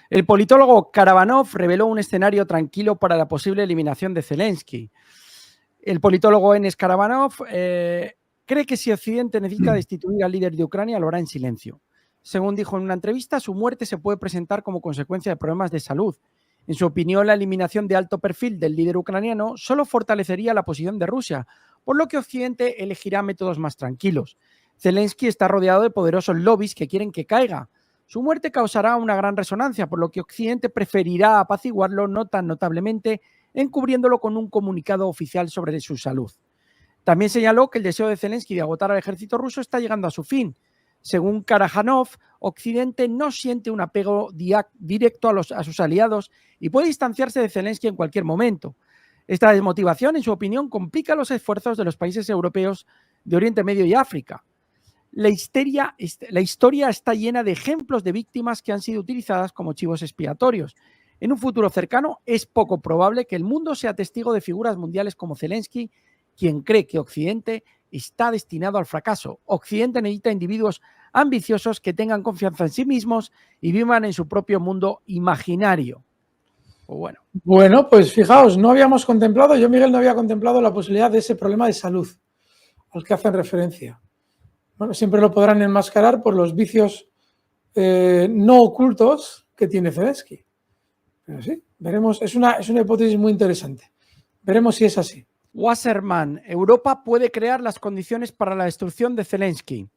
El politólogo Karavanov reveló un escenario tranquilo para la posible eliminación de Zelensky. El politólogo Enes Karavanov cree que si Occidente necesita destituir al líder de Ucrania, lo hará en silencio. Según dijo en una entrevista, su muerte se puede presentar como consecuencia de problemas de salud. En su opinión, la eliminación de alto perfil del líder ucraniano solo fortalecería la posición de Rusia, por lo que Occidente elegirá métodos más tranquilos. Zelensky está rodeado de poderosos lobbies que quieren que caiga. Su muerte causará una gran resonancia, por lo que Occidente preferirá apaciguarlo no tan notablemente, encubriéndolo con un comunicado oficial sobre su salud. También señaló que el deseo de Zelensky de agotar al ejército ruso está llegando a su fin. Según Karajanov, Occidente no siente un apego directo a sus aliados y puede distanciarse de Zelensky en cualquier momento. Esta desmotivación, en su opinión, complica los esfuerzos de los países europeos de Oriente Medio y África. La historia está llena de ejemplos de víctimas que han sido utilizadas como chivos expiatorios. En un futuro cercano es poco probable que el mundo sea testigo de figuras mundiales como Zelensky, quien cree que Occidente está destinado al fracaso. Occidente necesita individuos ambiciosos que tengan confianza en sí mismos y vivan en su propio mundo imaginario. Bueno, pues fijaos, no habíamos contemplado, yo Miguel no había contemplado la posibilidad de ese problema de salud al que hacen referencia. Bueno, siempre lo podrán enmascarar por los vicios no ocultos que tiene Zelensky. Pero sí, veremos, es una hipótesis muy interesante. Veremos si es así. Wasserman, Europa puede crear las condiciones para la destrucción de Zelensky.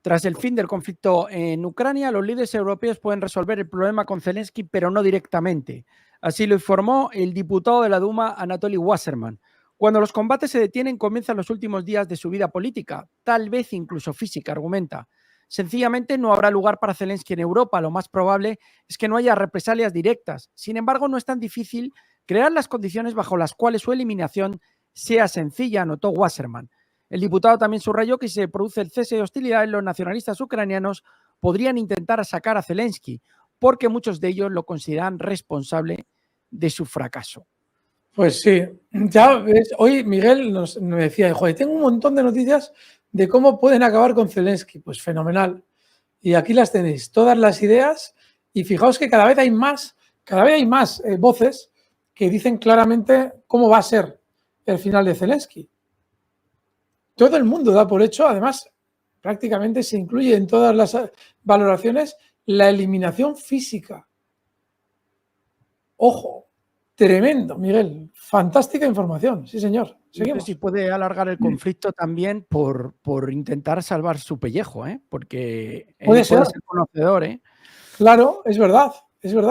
Tras el fin del conflicto en Ucrania, los líderes europeos pueden resolver el problema con Zelensky, pero no directamente. Así lo informó el diputado de la Duma, Anatoly Wasserman. Cuando los combates se detienen, comienzan los últimos días de su vida política, tal vez incluso física, argumenta. Sencillamente no habrá lugar para Zelensky en Europa. Lo más probable es que no haya represalias directas. Sin embargo, no es tan difícil crear las condiciones bajo las cuales su eliminación sea sencilla, anotó Wasserman. El diputado también subrayó que si se produce el cese de hostilidades, los nacionalistas ucranianos podrían intentar sacar a Zelensky, porque muchos de ellos lo consideran responsable de su fracaso. Pues sí, ya ves, hoy Miguel me decía, joder, tengo un montón de noticias de cómo pueden acabar con Zelensky. Pues fenomenal. Y aquí las tenéis, todas las ideas, y fijaos que cada vez hay más voces que dicen claramente cómo va a ser el final de Zelensky. Todo el mundo da por hecho, además, prácticamente se incluye en todas las valoraciones la eliminación física. Ojo, tremendo, Miguel. Fantástica información, sí señor. Seguimos. No sé si puede alargar el conflicto también por intentar salvar su pellejo, porque puede ser conocedor. Claro, es verdad,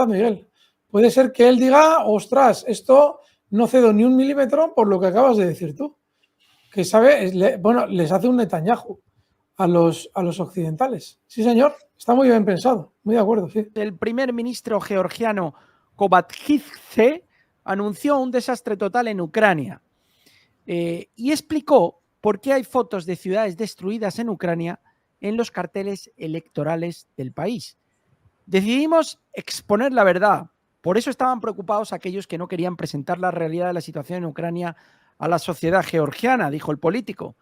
Miguel. Puede ser que él diga, ostras, esto no cedo ni un milímetro por lo que acabas de decir tú. Que sabe, bueno, les hace un Netanyahu a los occidentales. Sí, señor, está muy bien pensado, muy de acuerdo, sí. El primer ministro georgiano Kovalyadze anunció un desastre total en Ucrania y explicó por qué hay fotos de ciudades destruidas en Ucrania en los carteles electorales del país. Decidimos exponer la verdad. Por eso estaban preocupados aquellos que no querían presentar la realidad de la situación en Ucrania a la sociedad georgiana, dijo el político.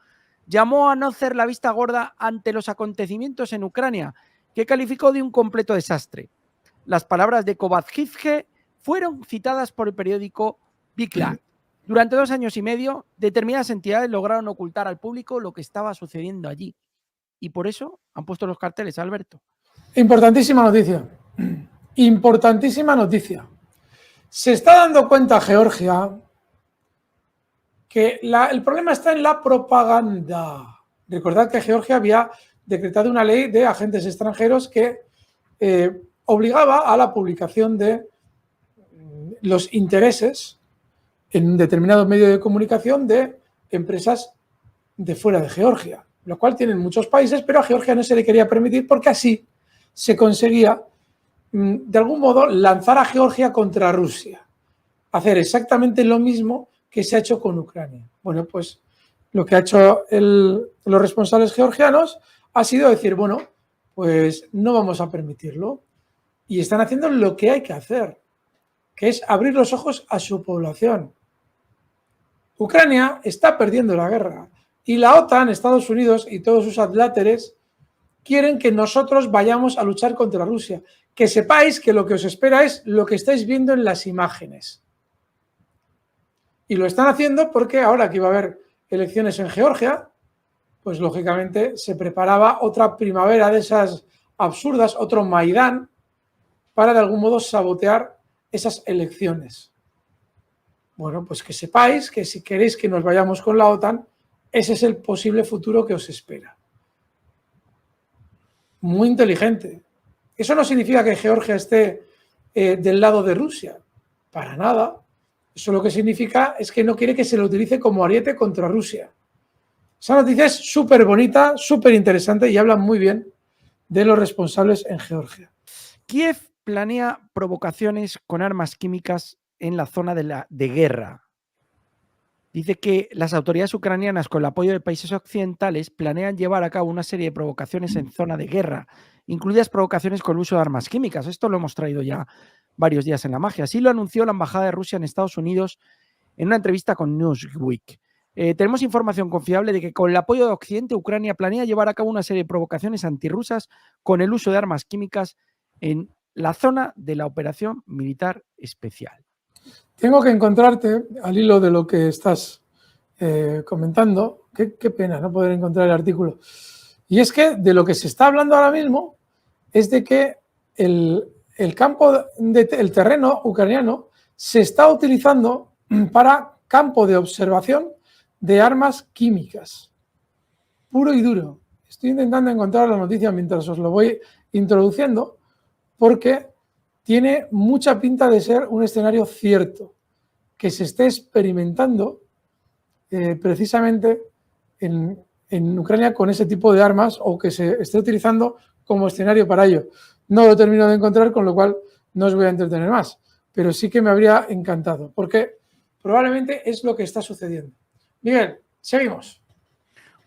Llamó a no hacer la vista gorda ante los acontecimientos en Ucrania, que calificó de un completo desastre. Las palabras de Kovalyadze fueron citadas por el periódico Biklat. Durante 2 años y medio, determinadas entidades lograron ocultar al público lo que estaba sucediendo allí. Y por eso han puesto los carteles, Alberto. Importantísima noticia. Importantísima noticia. Se está dando cuenta Georgia que el problema está en la propaganda. Recordad que Georgia había decretado una ley de agentes extranjeros que obligaba a la publicación de los intereses en un determinado medio de comunicación de empresas de fuera de Georgia, lo cual tienen muchos países, pero a Georgia no se le quería permitir porque así se conseguía, de algún modo, lanzar a Georgia contra Rusia, hacer exactamente lo mismo que se ha hecho con Ucrania. Bueno, pues lo que ha hecho los responsables georgianos ha sido decir, bueno, pues no vamos a permitirlo. Y están haciendo lo que hay que hacer, que es abrir los ojos a su población. Ucrania está perdiendo la guerra y la OTAN, Estados Unidos y todos sus adláteres quieren que nosotros vayamos a luchar contra Rusia. Que sepáis que lo que os espera es lo que estáis viendo en las imágenes. Y lo están haciendo porque ahora que iba a haber elecciones en Georgia, pues lógicamente se preparaba otra primavera de esas absurdas, otro Maidán, para de algún modo sabotear esas elecciones. Bueno, pues que sepáis que si queréis que nos vayamos con la OTAN, ese es el posible futuro que os espera. Muy inteligente. Eso no significa que Georgia esté del lado de Rusia, para nada. Eso lo que significa es que no quiere que se lo utilice como ariete contra Rusia. Esa noticia es súper bonita, súper interesante y habla muy bien de los responsables en Georgia. Kiev planea provocaciones con armas químicas en la zona de guerra. Dice que las autoridades ucranianas, con el apoyo de países occidentales, planean llevar a cabo una serie de provocaciones en zona de guerra, incluidas provocaciones con el uso de armas químicas. Esto lo hemos traído ya varios días en La Magia. Así lo anunció la Embajada de Rusia en Estados Unidos en una entrevista con Newsweek. Tenemos información confiable de que con el apoyo de Occidente, Ucrania planea llevar a cabo una serie de provocaciones antirrusas con el uso de armas químicas en la zona de la operación militar especial. Tengo que encontrarte, al hilo de lo que estás comentando, qué pena no poder encontrar el artículo, y es que de lo que se está hablando ahora mismo es de que el terreno ucraniano se está utilizando para campo de observación de armas químicas, puro y duro. Estoy intentando encontrar la noticia mientras os lo voy introduciendo, porque tiene mucha pinta de ser un escenario cierto, que se esté experimentando precisamente en Ucrania con ese tipo de armas, o que se esté utilizando como escenario para ello. No lo termino de encontrar, con lo cual no os voy a entretener más, pero sí que me habría encantado, porque probablemente es lo que está sucediendo. Miguel, seguimos.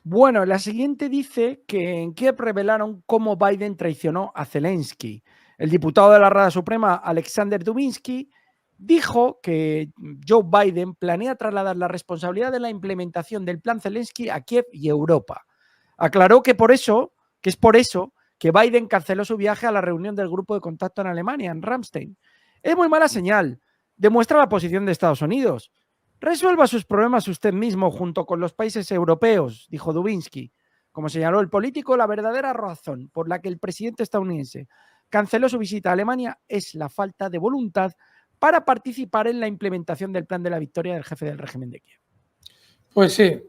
Bueno, la siguiente dice que en Kiev revelaron cómo Biden traicionó a Zelensky. El diputado de la Rada Suprema, Alexander Dubinsky, dijo que Joe Biden planea trasladar la responsabilidad de la implementación del plan Zelensky a Kiev y Europa. Aclaró que es por eso que Biden canceló su viaje a la reunión del grupo de contacto en Alemania, en Ramstein. Es muy mala señal. Demuestra la posición de Estados Unidos. Resuelva sus problemas usted mismo junto con los países europeos, dijo Dubinsky. Como señaló el político, la verdadera razón por la que el presidente estadounidense canceló su visita a Alemania es la falta de voluntad para participar en la implementación del plan de la victoria del jefe del régimen de Kiev. Pues sí,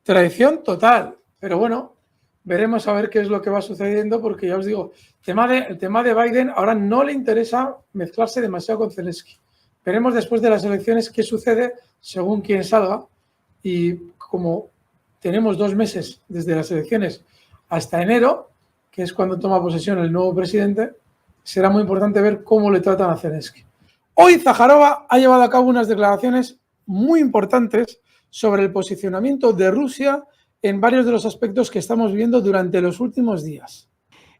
traición total, pero bueno, veremos a ver qué es lo que va sucediendo, porque ya os digo, el tema de Biden ahora no le interesa mezclarse demasiado con Zelensky. Veremos después de las elecciones qué sucede según quién salga, y como tenemos 2 meses desde las elecciones hasta enero, que es cuando toma posesión el nuevo presidente, será muy importante ver cómo le tratan a Zelensky. Hoy Zaharova ha llevado a cabo unas declaraciones muy importantes sobre el posicionamiento de Rusia en varios de los aspectos que estamos viendo durante los últimos días.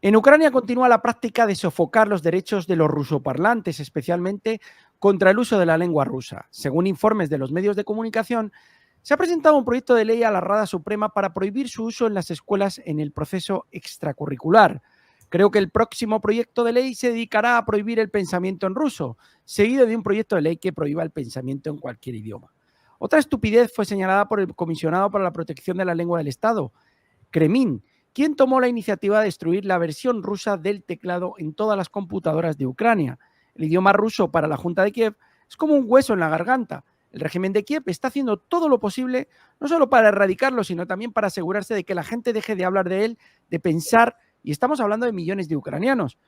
En Ucrania continúa la práctica de sofocar los derechos de los rusoparlantes, especialmente contra el uso de la lengua rusa. Según informes de los medios de comunicación, se ha presentado un proyecto de ley a la Rada Suprema para prohibir su uso en las escuelas en el proceso extracurricular. Creo que el próximo proyecto de ley se dedicará a prohibir el pensamiento en ruso, seguido de un proyecto de ley que prohíba el pensamiento en cualquier idioma. Otra estupidez fue señalada por el comisionado para la protección de la lengua del Estado, Kremin, quien tomó la iniciativa de destruir la versión rusa del teclado en todas las computadoras de Ucrania. El idioma ruso para la Junta de Kiev es como un hueso en la garganta. El régimen de Kiev está haciendo todo lo posible, no solo para erradicarlo, sino también para asegurarse de que la gente deje de hablar de él, de pensar, y estamos hablando de millones de ucranianos.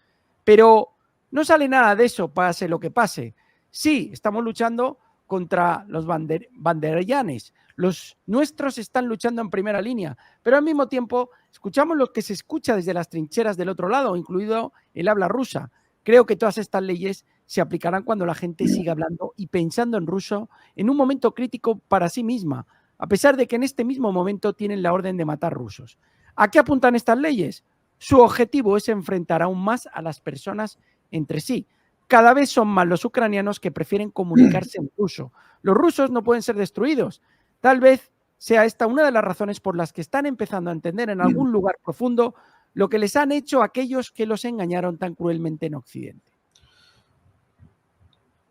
Pero no sale nada de eso, pase lo que pase. Sí, estamos luchando contra los banderayanes. Los nuestros están luchando en primera línea, pero al mismo tiempo escuchamos lo que se escucha desde las trincheras del otro lado, incluido el habla rusa. Creo que todas estas leyes se aplicarán cuando la gente siga hablando y pensando en ruso en un momento crítico para sí misma, a pesar de que en este mismo momento tienen la orden de matar rusos. ¿A qué apuntan estas leyes? Su objetivo es enfrentar aún más a las personas entre sí. Cada vez son más los ucranianos que prefieren comunicarse en ruso. Los rusos no pueden ser destruidos. Tal vez sea esta una de las razones por las que están empezando a entender en algún lugar profundo lo que les han hecho aquellos que los engañaron tan cruelmente en Occidente.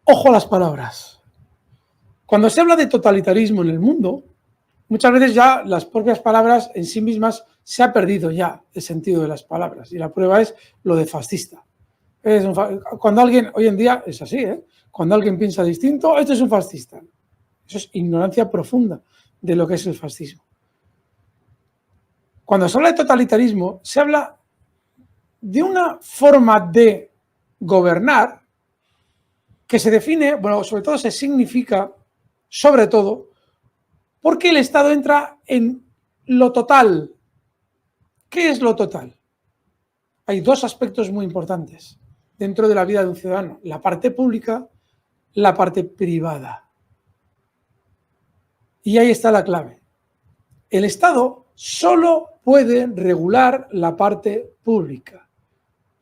Ojo a las palabras. Cuando se habla de totalitarismo en el mundo, muchas veces ya las propias palabras en sí mismas se ha perdido ya el sentido de las palabras. Y la prueba es lo de fascista. Cuando alguien, hoy en día es así, cuando alguien piensa distinto, esto es un fascista. Eso es ignorancia profunda de lo que es el fascismo. Cuando se habla de totalitarismo, se habla de una forma de gobernar que se define, bueno, sobre todo se significa, sobre todo, porque el Estado entra en lo total. ¿Qué es lo total? Hay dos aspectos muy importantes dentro de la vida de un ciudadano: la parte pública, la parte privada. Y ahí está la clave. El Estado solo puede regular la parte pública.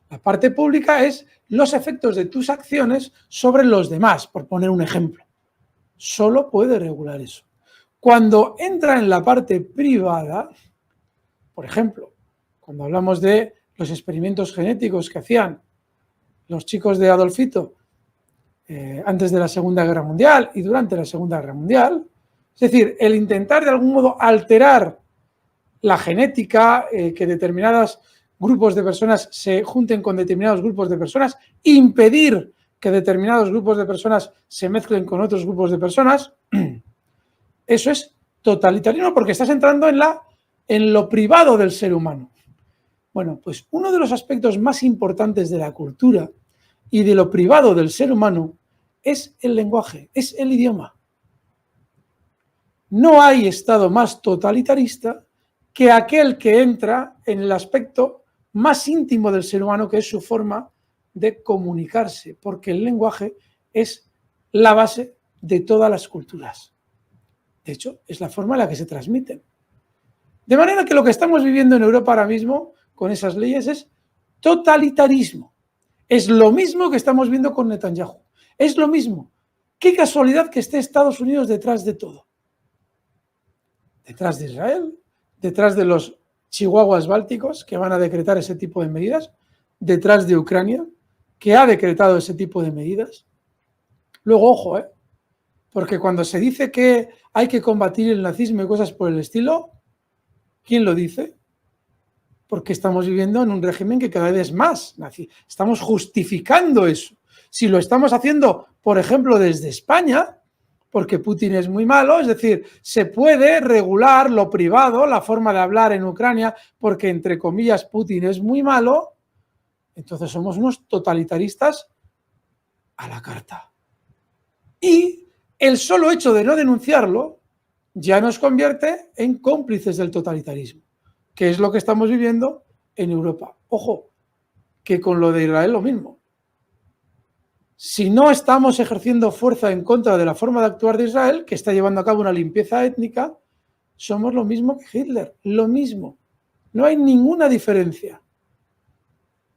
La parte pública es los efectos de tus acciones sobre los demás, por poner un ejemplo. Solo puede regular eso. Cuando entra en la parte privada, por ejemplo, cuando hablamos de los experimentos genéticos que hacían los chicos de Adolfito antes de la Segunda Guerra Mundial y durante la Segunda Guerra Mundial, es decir, el intentar de algún modo alterar la genética, que determinados grupos de personas se junten con determinados grupos de personas, impedir que determinados grupos de personas se mezclen con otros grupos de personas, eso es totalitarismo porque estás entrando en lo privado del ser humano. Bueno, pues uno de los aspectos más importantes de la cultura y de lo privado del ser humano es el lenguaje, es el idioma. No hay Estado más totalitarista que aquel que entra en el aspecto más íntimo del ser humano, que es su forma de comunicarse, porque el lenguaje es la base de todas las culturas. De hecho, es la forma en la que se transmiten. De manera que lo que estamos viviendo en Europa ahora mismo, con esas leyes, es totalitarismo. Es lo mismo que estamos viendo con Netanyahu. Es lo mismo. Qué casualidad que esté Estados Unidos detrás de todo. Detrás de Israel, detrás de los chihuahuas bálticos que van a decretar ese tipo de medidas, detrás de Ucrania, que ha decretado ese tipo de medidas. Luego, ojo, porque cuando se dice que hay que combatir el nazismo y cosas por el estilo, ¿quién lo dice? Porque estamos viviendo en un régimen que cada vez es más nazi. Estamos justificando eso. Si lo estamos haciendo, por ejemplo, desde España, porque Putin es muy malo, es decir, se puede regular lo privado, la forma de hablar en Ucrania, porque, entre comillas, Putin es muy malo, entonces somos unos totalitaristas a la carta. Y el solo hecho de no denunciarlo ya nos convierte en cómplices del totalitarismo, que es lo que estamos viviendo en Europa. Ojo, que con lo de Israel lo mismo. Si no estamos ejerciendo fuerza en contra de la forma de actuar de Israel, que está llevando a cabo una limpieza étnica, somos lo mismo que Hitler, lo mismo. No hay ninguna diferencia.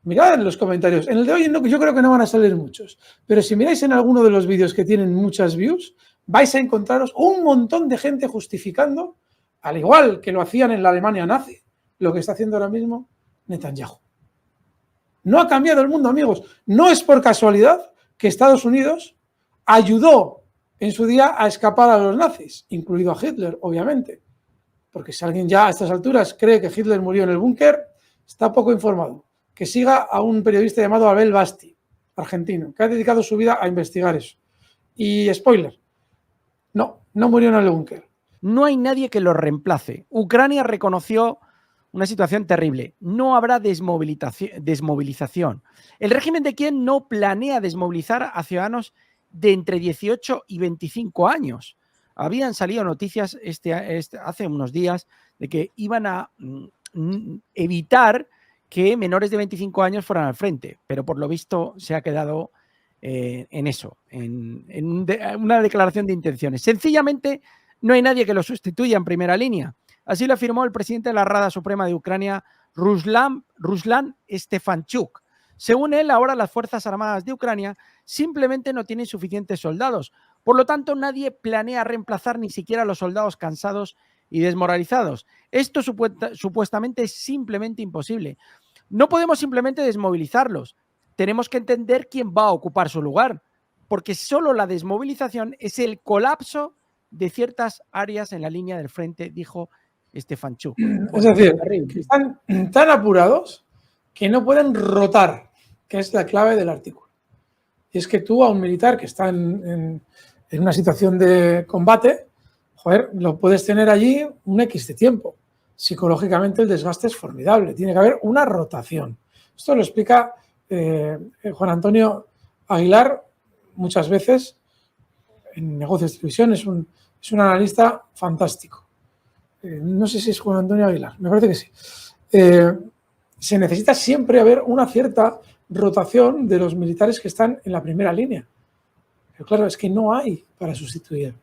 Mirad en los comentarios. En el de hoy yo creo que no van a salir muchos, pero si miráis en alguno de los vídeos que tienen muchas views, vais a encontraros un montón de gente justificando, al igual que lo hacían en la Alemania nazi, lo que está haciendo ahora mismo Netanyahu. No ha cambiado el mundo, amigos. No es por casualidad que Estados Unidos ayudó en su día a escapar a los nazis, incluido a Hitler, obviamente. Porque si alguien ya a estas alturas cree que Hitler murió en el búnker, está poco informado. Que siga a un periodista llamado Abel Basti, argentino, que ha dedicado su vida a investigar eso. Y spoiler, no murió en el búnker. No hay nadie que lo reemplace. Ucrania reconoció una situación terrible. No habrá desmovilización. El régimen de Kiev no planea desmovilizar a ciudadanos de entre 18 y 25 años. Habían salido noticias hace unos días de que iban a evitar que menores de 25 años fueran al frente, pero por lo visto se ha quedado en eso, en una declaración de intenciones. Sencillamente no hay nadie que lo sustituya en primera línea. Así lo afirmó el presidente de la Rada Suprema de Ucrania, Ruslan Stefanchuk. Según él, ahora las Fuerzas Armadas de Ucrania simplemente no tienen suficientes soldados. Por lo tanto, nadie planea reemplazar ni siquiera a los soldados cansados y desmoralizados. Esto supuestamente es simplemente imposible. No podemos simplemente desmovilizarlos. Tenemos que entender quién va a ocupar su lugar, porque solo la desmovilización es el colapso de ciertas áreas en la línea del frente, dijo Stefanchuk. Es decir, que están tan apurados que no pueden rotar, que es la clave del artículo. Y es que tú a un militar que está en una situación de combate, joder, lo puedes tener allí un X de tiempo. Psicológicamente el desgaste es formidable, tiene que haber una rotación. Esto lo explica Juan Antonio Aguilar muchas veces en Negocios de Televisión, es un analista fantástico. No sé si es Juan Antonio Aguilar, me parece que sí. Se necesita siempre haber una cierta rotación de los militares que están en la primera línea. Pero claro, es que no hay para sustituir.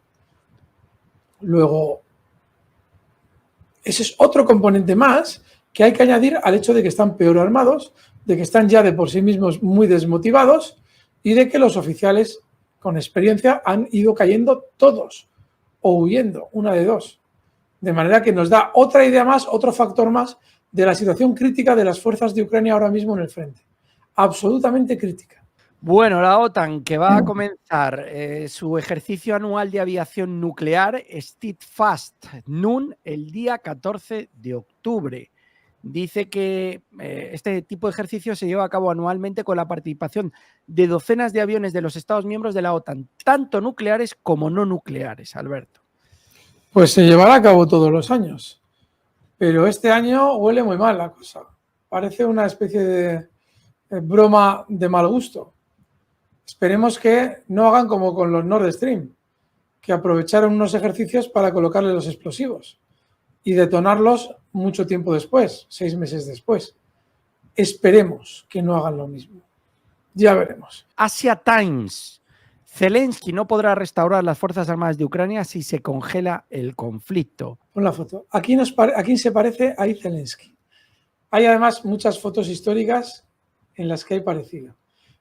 Luego, ese es otro componente más que hay que añadir al hecho de que están peor armados, de que están ya de por sí mismos muy desmotivados y de que los oficiales con experiencia han ido cayendo todos o huyendo, una de dos. De manera que nos da otra idea más, otro factor más de la situación crítica de las fuerzas de Ucrania ahora mismo en el frente. Absolutamente crítica. Bueno, la OTAN, que va a comenzar su ejercicio anual de aviación nuclear, Steadfast NUN, el día 14 de octubre. Dice que este tipo de ejercicio se lleva a cabo anualmente con la participación de docenas de aviones de los Estados miembros de la OTAN, tanto nucleares como no nucleares, Alberto. Pues se llevará a cabo todos los años, pero este año huele muy mal la cosa. Parece una especie de broma de mal gusto. Esperemos que no hagan como con los Nord Stream, que aprovecharon unos ejercicios para colocarle los explosivos y detonarlos mucho tiempo después, 6 meses después. Esperemos que no hagan lo mismo. Ya veremos. Asia Times. Zelensky no podrá restaurar las Fuerzas Armadas de Ucrania si se congela el conflicto. Pon la foto. ¿A quién se parece a Zelensky? Hay además muchas fotos históricas en las que hay parecido.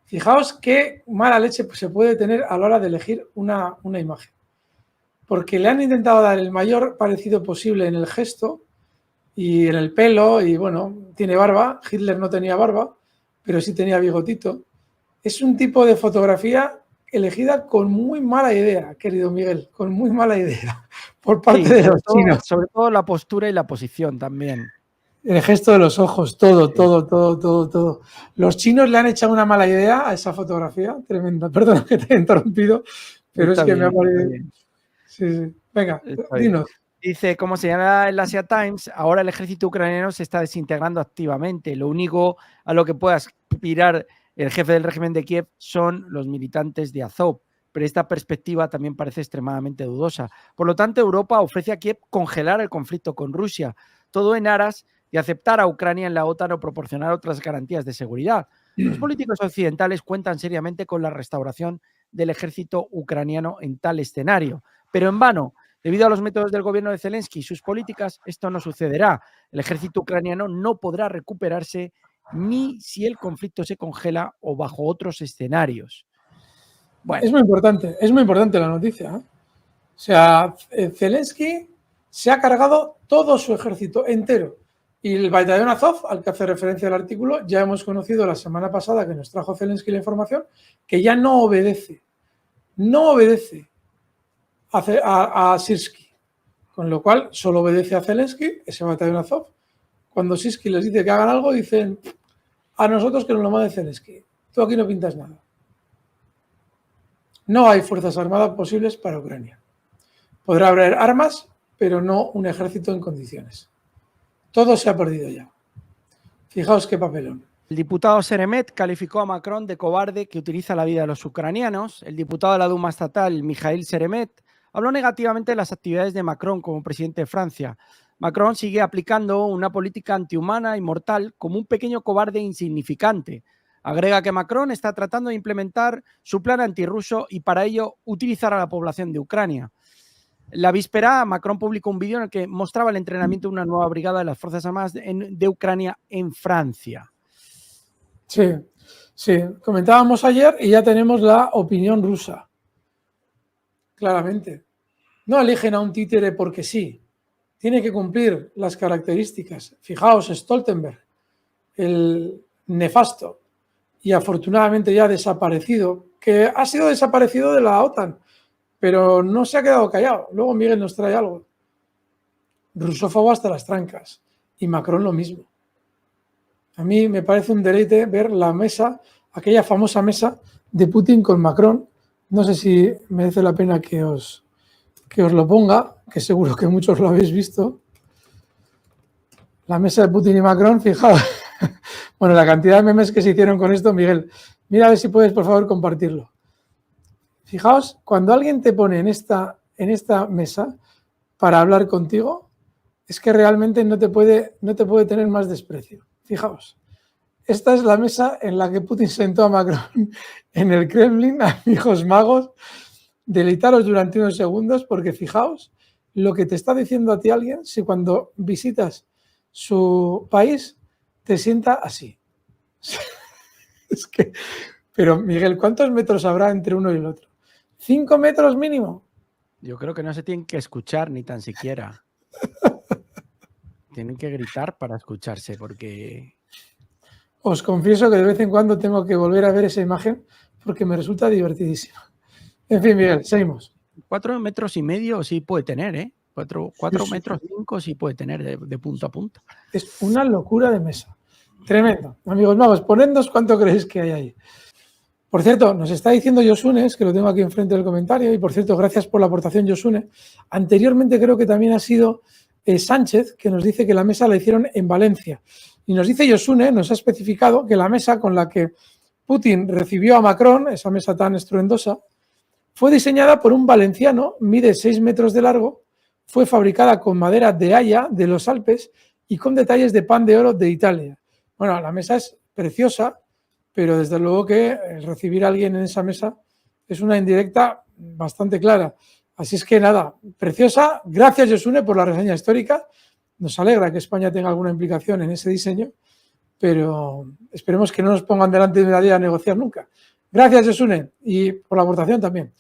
Fijaos qué mala leche se puede tener a la hora de elegir una imagen. Porque le han intentado dar el mayor parecido posible en el gesto y en el pelo, y bueno, tiene barba. Hitler no tenía barba, pero sí tenía bigotito. Es un tipo de fotografía elegida con muy mala idea, querido Miguel, con muy mala idea, por parte de los chinos. Sobre todo la postura y la posición también. El gesto de los ojos, todo. Los chinos le han echado una mala idea a esa fotografía, tremenda. Perdona que te he interrumpido, pero es que me ha parecido... Sí. Venga, dinos. Dice, como señala el Asia Times, ahora el ejército ucraniano se está desintegrando activamente. Lo único a lo que pueda aspirar el jefe del régimen de Kiev son los militantes de Azov, pero esta perspectiva también parece extremadamente dudosa. Por lo tanto, Europa ofrece a Kiev congelar el conflicto con Rusia, todo en aras de aceptar a Ucrania en la OTAN o proporcionar otras garantías de seguridad. Los políticos occidentales cuentan seriamente con la restauración del ejército ucraniano en tal escenario, pero en vano. Debido a los métodos del gobierno de Zelensky y sus políticas, esto no sucederá. El ejército ucraniano no podrá recuperarse ni si el conflicto se congela o bajo otros escenarios. Bueno. Es muy importante la noticia. O sea, Zelensky se ha cargado todo su ejército entero. Y el batallón Azov, al que hace referencia el artículo, ya hemos conocido la semana pasada que nos trajo Zelensky la información, que ya no obedece a Sirsky. Con lo cual, solo obedece a Zelensky, ese batallón Azov. Cuando Sirsky les dice que hagan algo, dicen a nosotros que nos lo mande Zelensky. Tú aquí no pintas nada. No hay fuerzas armadas posibles para Ucrania. Podrá haber armas, pero no un ejército en condiciones. Todo se ha perdido ya. Fijaos qué papelón. El diputado Seremet calificó a Macron de cobarde que utiliza la vida de los ucranianos. El diputado de la Duma estatal, Mikhail Seremet, habló negativamente de las actividades de Macron como presidente de Francia. Macron sigue aplicando una política antihumana y mortal como un pequeño cobarde insignificante. Agrega que Macron está tratando de implementar su plan antirruso y para ello utilizar a la población de Ucrania. La víspera, Macron publicó un vídeo en el que mostraba el entrenamiento de una nueva brigada de las Fuerzas Armadas de Ucrania en Francia. Sí. Comentábamos ayer y ya tenemos la opinión rusa. Claramente. No eligen a un títere porque sí. tiene que cumplir las características. Fijaos, Stoltenberg, el nefasto y afortunadamente ya desaparecido, que ha sido desaparecido de la OTAN, pero no se ha quedado callado. Luego Miguel nos trae algo. Rusófobo hasta las trancas. Y Macron lo mismo. A mí me parece un deleite ver la mesa, aquella famosa mesa de Putin con Macron. No sé si merece la pena que os lo ponga, que seguro que muchos lo habéis visto. La mesa de Putin y Macron, fijaos. Bueno, la cantidad de memes que se hicieron con esto, Miguel, mira a ver si puedes, por favor, compartirlo. Fijaos, cuando alguien te pone en esta mesa para hablar contigo, es que realmente no te puede tener más desprecio. Fijaos, esta es la mesa en la que Putin sentó a Macron en el Kremlin, amigos magos, deleitaros durante unos segundos, porque fijaos lo que te está diciendo a ti alguien si cuando visitas su país te sienta así. Es que, pero Miguel, ¿cuántos metros habrá entre uno y el otro? ¿5 metros mínimo? Yo creo que no se tienen que escuchar ni tan siquiera. Tienen que gritar para escucharse, porque... Os confieso que de vez en cuando tengo que volver a ver esa imagen porque me resulta divertidísima. En fin, Miguel, seguimos. 4,5 metros sí puede tener, ¿eh? 4 Sí. metros 5 sí puede tener de punta a punta. Es una locura de mesa. Tremendo. Amigos, vamos, ponednos cuánto creéis que hay ahí. Por cierto, nos está diciendo Josune, que lo tengo aquí enfrente del comentario, y por cierto, gracias por la aportación, Josune. Anteriormente creo que también ha sido Sánchez, que nos dice que la mesa la hicieron en Valencia. Y nos dice Josune, nos ha especificado que la mesa con la que Putin recibió a Macron, esa mesa tan estruendosa, fue diseñada por un valenciano, mide 6 metros de largo, fue fabricada con madera de haya de los Alpes y con detalles de pan de oro de Italia. Bueno, la mesa es preciosa, pero desde luego que recibir a alguien en esa mesa es una indirecta bastante clara. Así es que nada, preciosa. Gracias, Josune, por la reseña histórica. Nos alegra que España tenga alguna implicación en ese diseño, pero esperemos que no nos pongan delante de la idea a negociar nunca. Gracias, Josune, y por la aportación también.